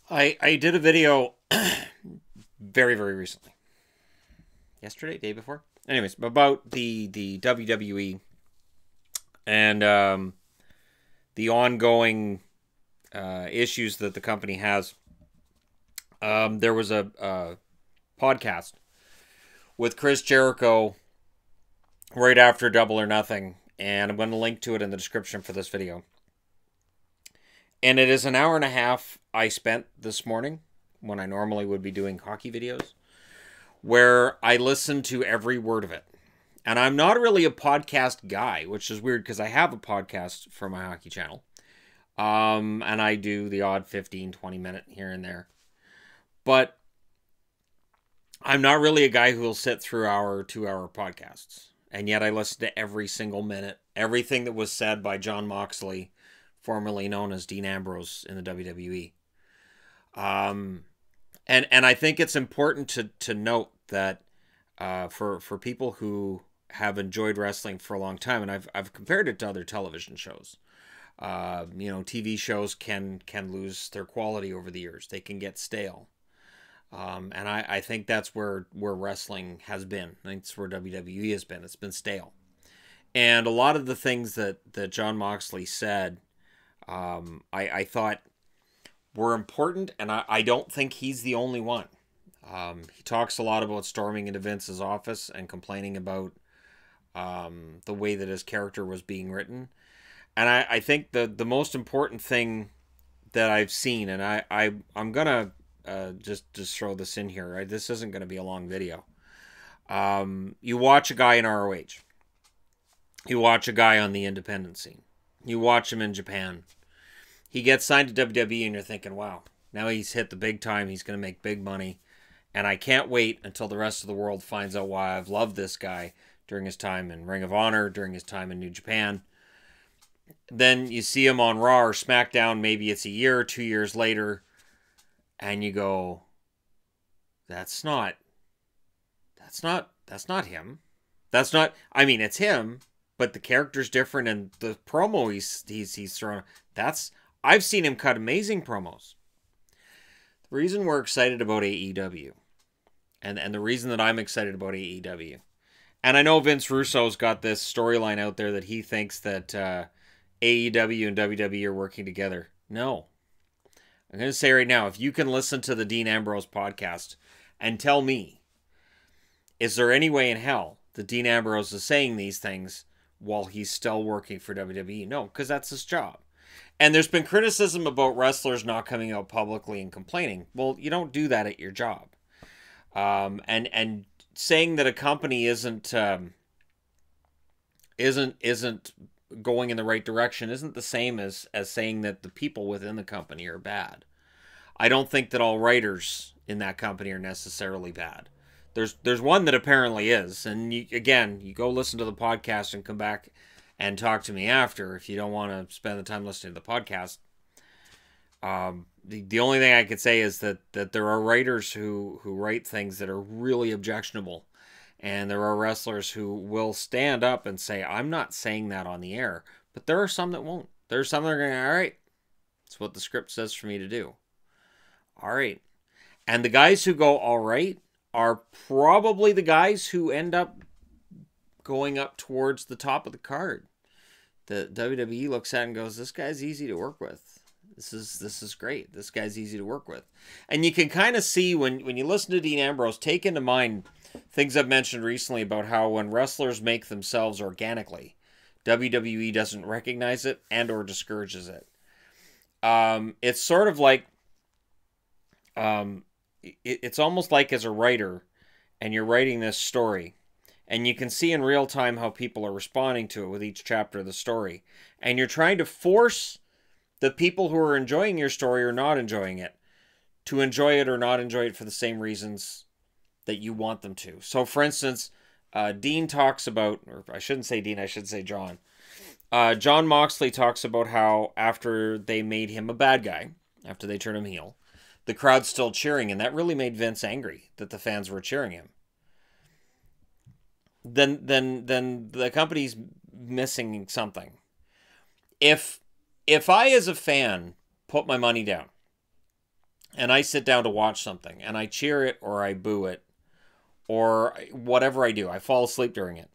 I did a video very recently. Yesterday, day before. Anyways, about the WWE and the ongoing issues that the company has. There was a podcast with Chris Jericho right after Double or Nothing, and I'm going to link to it in the description for this video. And it is an hour and a half I spent this morning when I normally would be doing hockey videos, where I listened to every word of it. And I'm not really a podcast guy, which is weird because I have a podcast for my hockey channel. And I do the odd 15, 20 minute here and there. But I'm not really a guy who will sit through hour or 2 hour podcasts. And yet I listen to every single minute, everything that was said by John Moxley, formerly known as Dean Ambrose in the WWE. And I think it's important to note that for people who have enjoyed wrestling for a long time, and I've compared it to other television shows. TV shows can lose their quality over the years. They can get stale. And I think that's where wrestling has been. I think it's where WWE has been. It's been stale. And a lot of the things that John Moxley said, I thought were important, and I don't think he's the only one. He talks a lot about storming into Vince's office and complaining about the way that his character was being written. And I think the most important thing that I've seen, and I'm going to just throw this in here. Right? This isn't going to be a long video. You watch a guy in ROH. You watch a guy on the independent scene. You watch him in Japan. He gets signed to WWE and you're thinking, wow, now he's hit the big time. He's going to make big money. And I can't wait until the rest of the world finds out why I've loved this guy during his time in Ring of Honor, during his time in New Japan. Then you see him on Raw or SmackDown, maybe it's a year or 2 years later, and you go, that's not him. That's not, I mean, it's him, but the character's different, and the promo he's throwing, I've seen him cut amazing promos. The reason we're excited about AEW, and the reason that I'm excited about AEW, and I know Vince Russo's got this storyline out there that he thinks that AEW and WWE are working together. No. I'm going to say right now, if you can listen to the Dean Ambrose podcast and tell me, is there any way in hell that Dean Ambrose is saying these things while he's still working for WWE? No, because that's his job. And there's been criticism about wrestlers not coming out publicly and complaining. Well, you don't do that at your job. And saying that a company isn't going in the right direction isn't the same as saying that the people within the company are bad. I don't think that all writers in that company are necessarily bad. There's one that apparently is, and you go listen to the podcast and come back and talk to me after if you don't want to spend the time listening to the podcast. The only thing I could say is that there are writers who write things that are really objectionable, and there are wrestlers who will stand up and say, I'm not saying that on the air, but there are some that won't. There are some that are going, all right, it's what the script says for me to do. All right. And the guys who go, all right, are probably the guys who end up going up towards the top of the card. The WWE looks at it and goes, this guy's easy to work with. This is great. This guy's easy to work with. And you can kind of see when you listen to Dean Ambrose, take into mind things I've mentioned recently about how when wrestlers make themselves organically, WWE doesn't recognize it and or discourages it. It's sort of like, it's almost like as a writer, and you're writing this story, and you can see in real time how people are responding to it with each chapter of the story. And you're trying to force the people who are enjoying your story or not enjoying it to enjoy it or not enjoy it for the same reasons that you want them to. So, for instance, Dean talks about, or I shouldn't say Dean, I should say John. John Moxley talks about how after they made him a bad guy, after they turned him heel, the crowd's still cheering, and that really made Vince angry that the fans were cheering him. Then the company's missing something. If I as a fan put my money down and I sit down to watch something, and I cheer it or I boo it, or whatever I do, I fall asleep during it.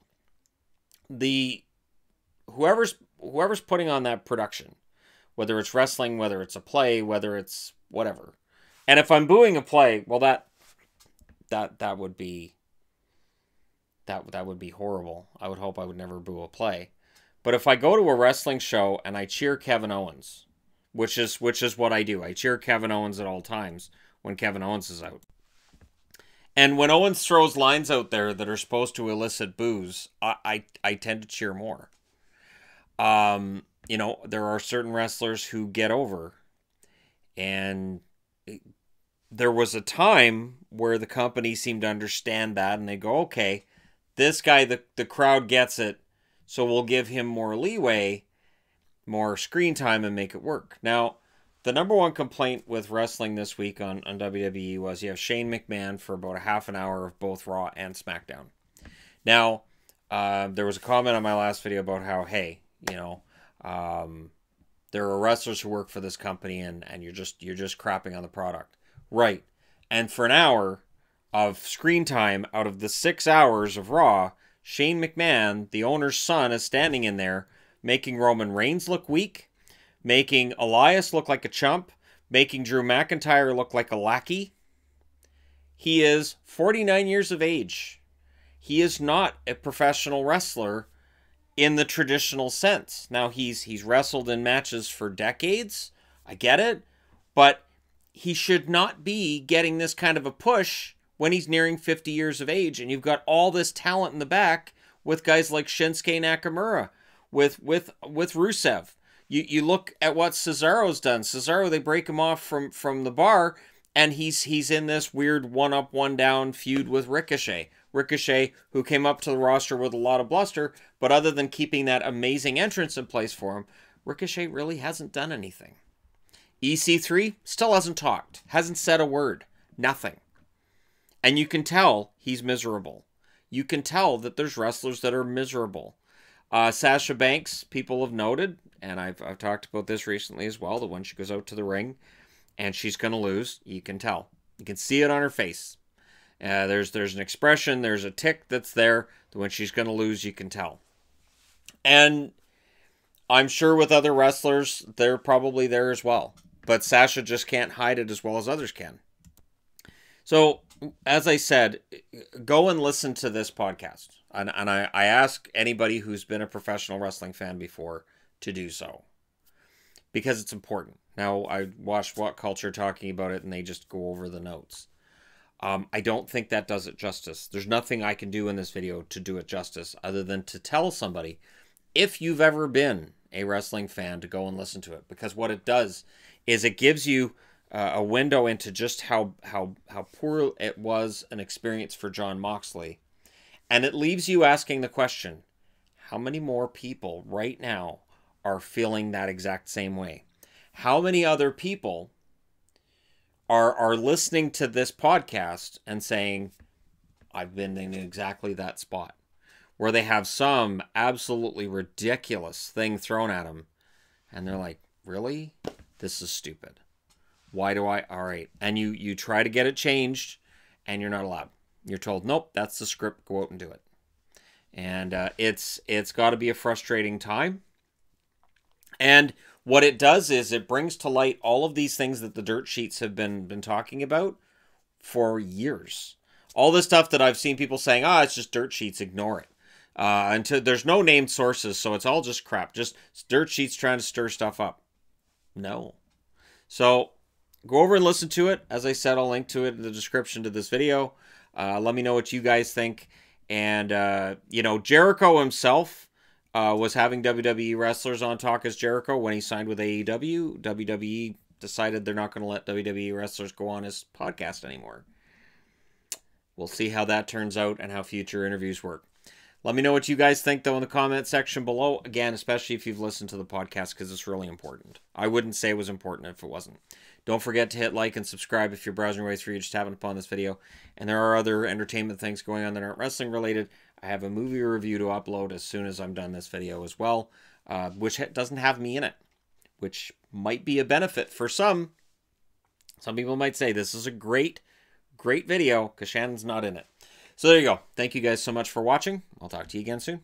Whoever's putting on that production, whether it's wrestling, whether it's a play, whether it's whatever. And if I'm booing a play, well, that would be that would be horrible. I would hope I would never boo a play. But if I go to a wrestling show and I cheer Kevin Owens, which is what I do. I cheer Kevin Owens at all times when Kevin Owens is out. And when Owens throws lines out there that are supposed to elicit boos, I tend to cheer more. You know, there are certain wrestlers who get over. And there was a time where the company seemed to understand that, and they go, okay, this guy, the crowd gets it, so we'll give him more leeway, more screen time, and make it work. Now, the number one complaint with wrestling this week on WWE was you have Shane McMahon for about a half an hour of both Raw and SmackDown. Now, there was a comment on my last video about how, hey, you know, there are wrestlers who work for this company, and you're just crapping on the product. Right. And for an hour of screen time out of the 6 hours of Raw, Shane McMahon, the owner's son, is standing in there making Roman Reigns look weak, making Elias look like a chump, making Drew McIntyre look like a lackey. He is 49 years of age. He is not a professional wrestler in the traditional sense. Now, he's wrestled in matches for decades. I get it. But he should not be getting this kind of a push when he's nearing 50 years of age. And you've got all this talent in the back with guys like Shinsuke Nakamura, with Rusev. You look at what Cesaro's done. Cesaro, they break him off from the bar, and he's in this weird one-up, one-down feud with Ricochet. Ricochet, who came up to the roster with a lot of bluster, but other than keeping that amazing entrance in place for him, Ricochet really hasn't done anything. EC3 still hasn't talked, hasn't said a word, nothing. And you can tell he's miserable. You can tell that there's wrestlers that are miserable. Sasha Banks, people have noted, and I've talked about this recently as well, that when she goes out to the ring and she's going to lose, you can tell. You can see it on her face. There's an expression, there's a tick that's there, that when she's going to lose, you can tell. And I'm sure with other wrestlers, they're probably there as well. But Sasha just can't hide it as well as others can. So, as I said, go and listen to this podcast. And I ask anybody who's been a professional wrestling fan before to do so. Because it's important. Now, I watched What Culture talking about it, and they just go over the notes. I don't think that does it justice. There's nothing I can do in this video to do it justice other than to tell somebody, if you've ever been a wrestling fan, to go and listen to it. Because what it does is it gives you a window into just how poor it was an experience for Jon Moxley. And it leaves you asking the question, how many more people right now are feeling that exact same way? How many other people are listening to this podcast and saying, I've been in exactly that spot, where they have some absolutely ridiculous thing thrown at them, and they're like, really? This is stupid. Why do I? All right. And you try to get it changed, and you're not allowed. You're told, nope, that's the script, go out and do it. And it's got to be a frustrating time. And what it does is it brings to light all of these things that the dirt sheets have been talking about for years. All this stuff that I've seen people saying, it's just dirt sheets, ignore it. Until there's no named sources, so it's all just crap. Just dirt sheets trying to stir stuff up. No. So go over and listen to it. As I said, I'll link to it in the description to this video. Let me know what you guys think. And, Jericho himself was having WWE wrestlers on Talk as Jericho when he signed with AEW. WWE decided they're not going to let WWE wrestlers go on his podcast anymore. We'll see how that turns out and how future interviews work. Let me know what you guys think, though, in the comment section below. Again, especially if you've listened to the podcast, because it's really important. I wouldn't say it was important if it wasn't. Don't forget to hit like and subscribe if you're browsing your way through, you just haven't upon this video. And there are other entertainment things going on that aren't wrestling related. I have a movie review to upload as soon as I'm done this video as well, which doesn't have me in it, which might be a benefit for some Some people might say this is a great video because Shannon's not in it. So there you go. Thank you guys so much for watching. I'll talk to you again soon.